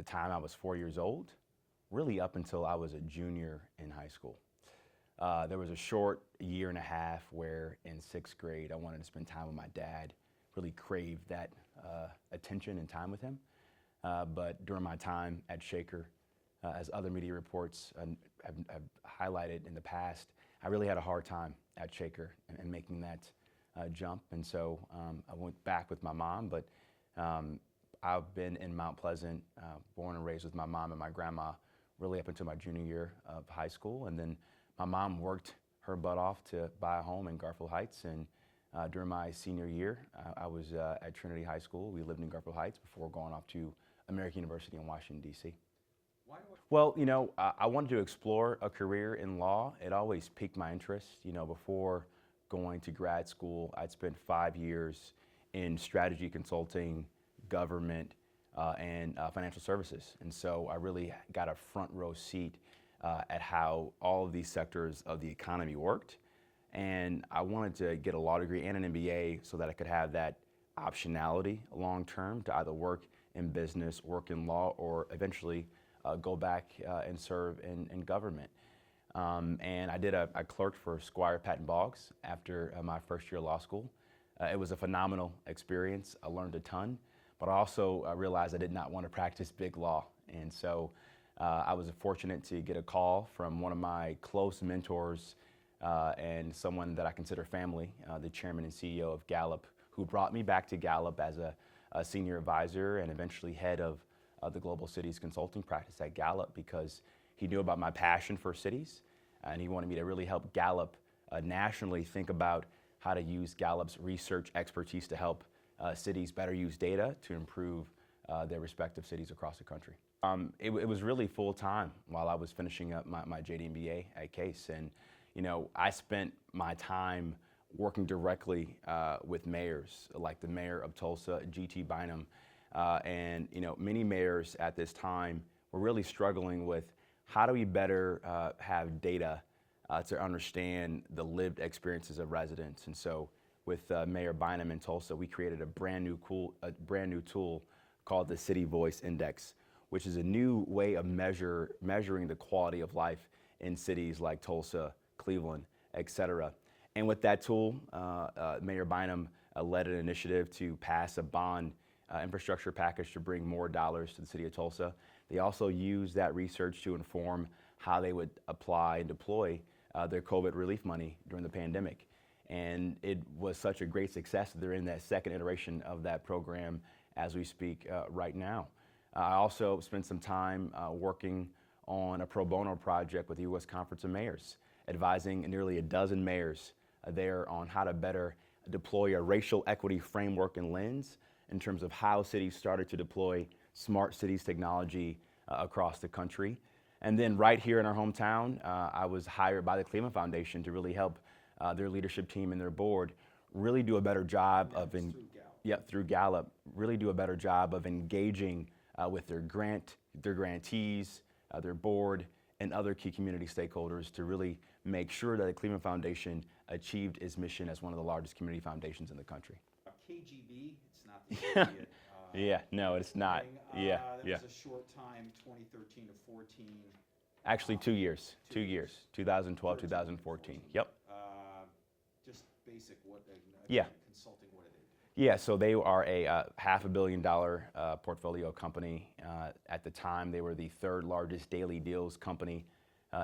the time I was 4 years old, really up until I was a junior in high school. There was a short year and a half where in sixth grade I wanted to spend time with my dad, really craved that attention and time with him. But during my time at Shaker, as other media reports have highlighted in the past, I really had a hard time at Shaker and making that jump. And so I went back with my mom, but I've been in Mount Pleasant, born and raised with my mom and my grandma, really up until my junior year of high school. And then my mom worked her butt off to buy a home in Garfield Heights. And during my senior year, I was at Trinity High School. We lived in Garfield Heights before going off to American University in Washington, D.C. Well, you know, I wanted to explore a career in law. It always piqued my interest. You know, before going to grad school, I'd spent 5 years in strategy consulting, government, and financial services. And so I really got a front row seat at how all of these sectors of the economy worked. And I wanted to get a law degree and an MBA so that I could have that optionality long term to either work in business, work in law, or eventually go back and serve in government. And I clerked for Squire Patton Boggs after my first year of law school. It was a phenomenal experience. I learned a ton, but I also realized I did not want to practice big law. And so I was fortunate to get a call from one of my close mentors and someone that I consider family, the chairman and CEO of Gallup, who brought me back to Gallup as a senior advisor and eventually head of the global cities consulting practice at Gallup, because he knew about my passion for cities and he wanted me to really help Gallup nationally think about how to use Gallup's research expertise to help cities better use data to improve their respective cities across the country. It was really full time while I was finishing up my JD MBA at Case. And you know, I spent my time working directly with mayors, like the mayor of Tulsa, G.T. Bynum, and you know, many mayors at this time were really struggling with how do we better have data to understand the lived experiences of residents. And so with Mayor Bynum in Tulsa, we created a brand new tool called the City Voice Index, which is a new way of measuring the quality of life in cities like Tulsa, Cleveland, et cetera. And with that tool, Mayor Bynum led an initiative to pass a bond infrastructure package to bring more dollars to the city of Tulsa. They also used that research to inform how they would apply and deploy their COVID relief money during the pandemic. And it was such a great success that they're in that second iteration of that program as we speak right now. I also spent some time working on a pro bono project with the U.S. Conference of Mayors, advising nearly a dozen mayors there on how to better deploy a racial equity framework and lens in terms of how cities started to deploy smart cities technology across the country. And then right here in our hometown, I was hired by the Cleveland Foundation to really help their leadership team and their board really do a better job through Gallup, really do a better job of engaging with their grantees, their board, and other key community stakeholders to really make sure that the Cleveland Foundation achieved its mission as one of the largest community foundations in the country. KGB, it's not the Soviet. Yeah, no, it's not. That was a short time, 2013 to 14. Actually, 2 years. 2 years. 2012, 2014. Yep. Just basic, consulting, what do they do? Yeah, so they are a $500 million portfolio company. At the time, they were the third largest daily deals company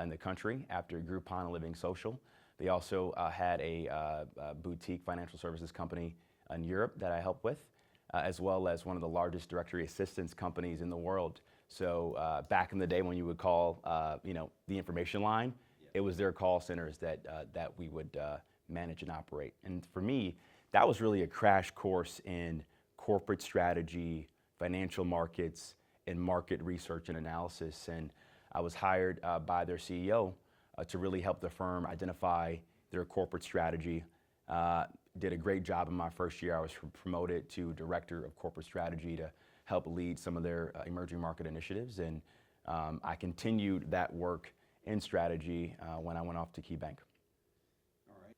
in the country after Groupon and Living Social. They also had a boutique financial services company in Europe that I helped with, as well as one of the largest directory assistance companies in the world. So back in the day when you would call, the information line, it was their call centers that we would manage and operate. And for me, that was really a crash course in corporate strategy, financial markets, and market research and analysis. And I was hired by their CEO to really help the firm identify their corporate strategy. Did a great job in my first year. I was promoted to Director of Corporate Strategy to help lead some of their emerging market initiatives. And I continued that work in strategy when I went off to KeyBank. All right.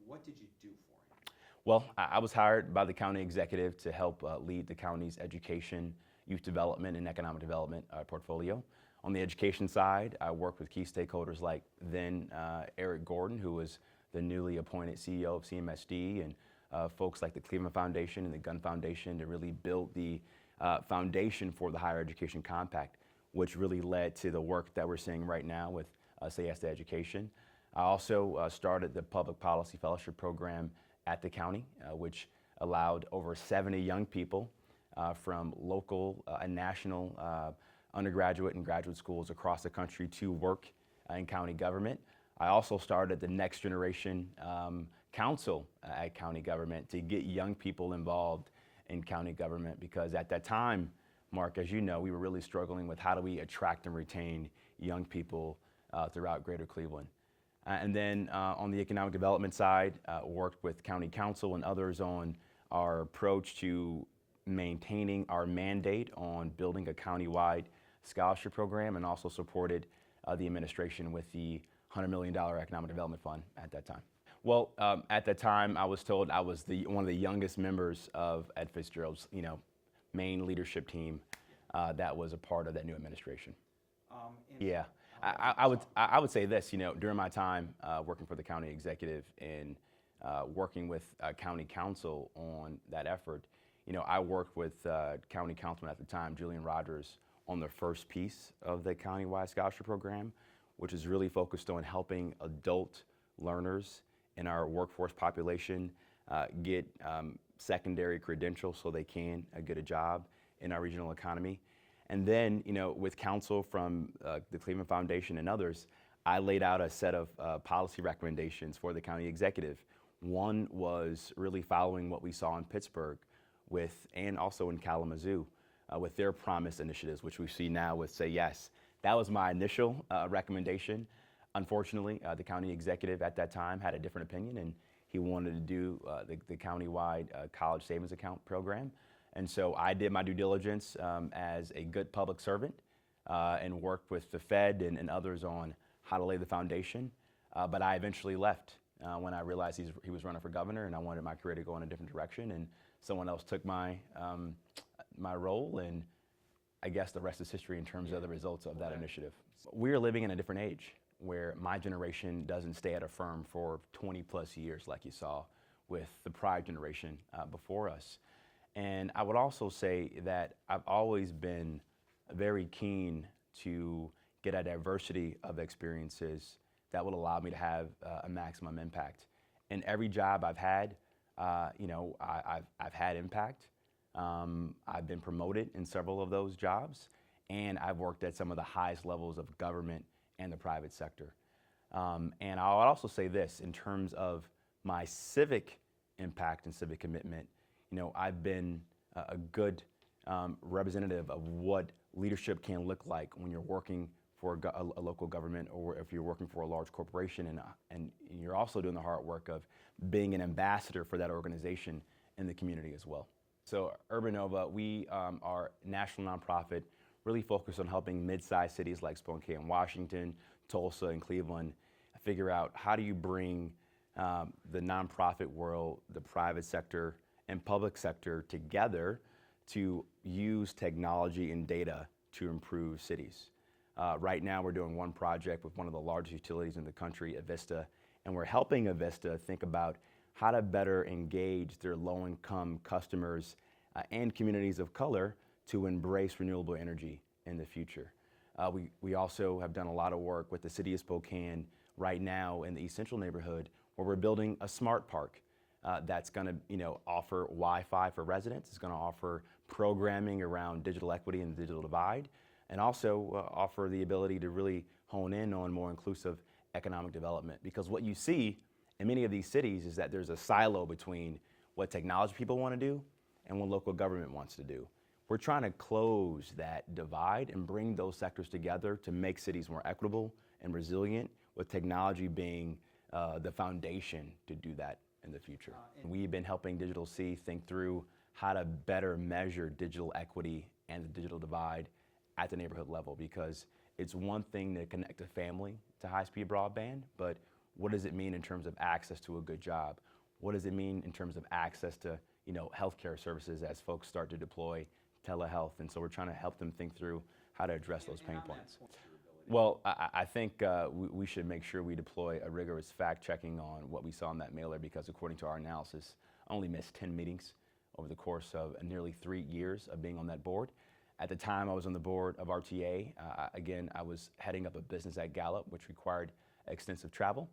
What did you do for him? Well, I was hired by the county executive to help lead the county's education youth development and economic development portfolio. On the education side, I worked with key stakeholders like then Eric Gordon, who was the newly appointed CEO of CMSD, and folks like the Cleveland Foundation and the Gun Foundation to really build the foundation for the Higher Education Compact, which really led to the work that we're seeing right now with Say Yes to Education. I also started the Public Policy Fellowship Program at the county, which allowed over 70 young people from local and national undergraduate and graduate schools across the country to work in county government. I also started the Next Generation Council at county government to get young people involved in county government, because at that time, Mark, as you know, we were really struggling with how do we attract and retain young people throughout Greater Cleveland. And then on the economic development side, worked with county council and others on our approach to maintaining our mandate on building a countywide scholarship program, and also supported the administration with the $100 million Economic Development Fund at that time. Well, at that time, I was told I was one of the youngest members of Ed Fitzgerald's, main leadership team that was a part of that new administration. Yeah, I would say this, during my time working for the county executive and working with county council on that effort, I worked with county councilman at the time, Julian Rogers, on the first piece of the countywide scholarship program, which is really focused on helping adult learners in our workforce population get secondary credentials so they can get a job in our regional economy. And then, with counsel from the Cleveland Foundation and others, I laid out a set of policy recommendations for the county executive. One was really following what we saw in Pittsburgh and also in Kalamazoo with their Promise initiatives, which we see now with Say Yes. That was my initial recommendation. Unfortunately, the county executive at that time had a different opinion, and he wanted to do the countywide college savings account program. And so I did my due diligence as a good public servant and worked with the Fed and others on how to lay the foundation. But I eventually left when I realized he was running for governor, and I wanted my career to go in a different direction. And someone else took my role, and I guess the rest is history in terms of the results of that initiative. We're living in a different age where my generation doesn't stay at a firm for 20 plus years like you saw with the prior generation before us. And I would also say that I've always been very keen to get a diversity of experiences that will allow me to have a maximum impact. In every job I've had, I've had impact. I've been promoted in several of those jobs, and I've worked at some of the highest levels of government and the private sector. And I'll also say this, in terms of my civic impact and civic commitment, I've been a good representative of what leadership can look like when you're working for a local government, or if you're working for a large corporation, and you're also doing the hard work of being an ambassador for that organization in the community as well. So Urbanova, we are a national nonprofit, really focused on helping mid-sized cities like Spokane, Washington, Tulsa, and Cleveland figure out how do you bring the nonprofit world, the private sector, and public sector together to use technology and data to improve cities. Right now, we're doing one project with one of the largest utilities in the country, Avista, and we're helping Avista think about how to better engage their low-income customers and communities of color to embrace renewable energy in the future. We also have done a lot of work with the city of Spokane right now in the East Central neighborhood, where we're building a smart park that's going to offer Wi-Fi for residents. It's going to offer programming around digital equity and the digital divide, and also offer the ability to really hone in on more inclusive economic development. Because what you see in many of these cities is that there's a silo between what technology people want to do and what local government wants to do. We're trying to close that divide and bring those sectors together to make cities more equitable and resilient, with technology being the foundation to do that in the future. We've been helping Digital C think through how to better measure digital equity and the digital divide at the neighborhood level, because it's one thing to connect a family to high-speed broadband, but what does it mean in terms of access to a good job? What does it mean in terms of access to healthcare services as folks start to deploy telehealth, and so we're trying to help them think through how to address those pain points. Your ability. Well, I think we should make sure we deploy a rigorous fact-checking on what we saw in that mailer, because according to our analysis, I only missed 10 meetings over the course of nearly 3 years of being on that board. At the time I was on the board of RTA, again, I was heading up a business at Gallup, which required extensive travel.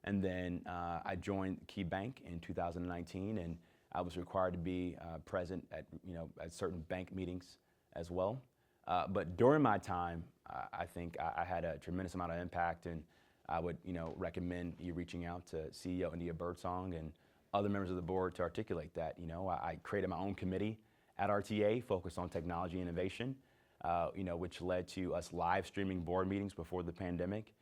And then I joined Key Bank in 2019, and I was required to be present at certain bank meetings as well. But during my time, I think I had a tremendous amount of impact, and I would recommend you reaching out to CEO India Birdsong and other members of the board to articulate that. I created my own committee at RTA focused on technology innovation, which led to us live streaming board meetings before the pandemic,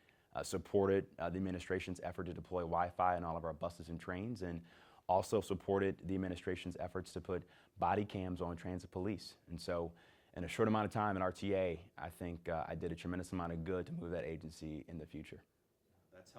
supported the administration's effort to deploy Wi-Fi in all of our buses and trains, and also supported the administration's efforts to put body cams on transit police. And so in a short amount of time at RTA, I think I did a tremendous amount of good to move that agency in the future.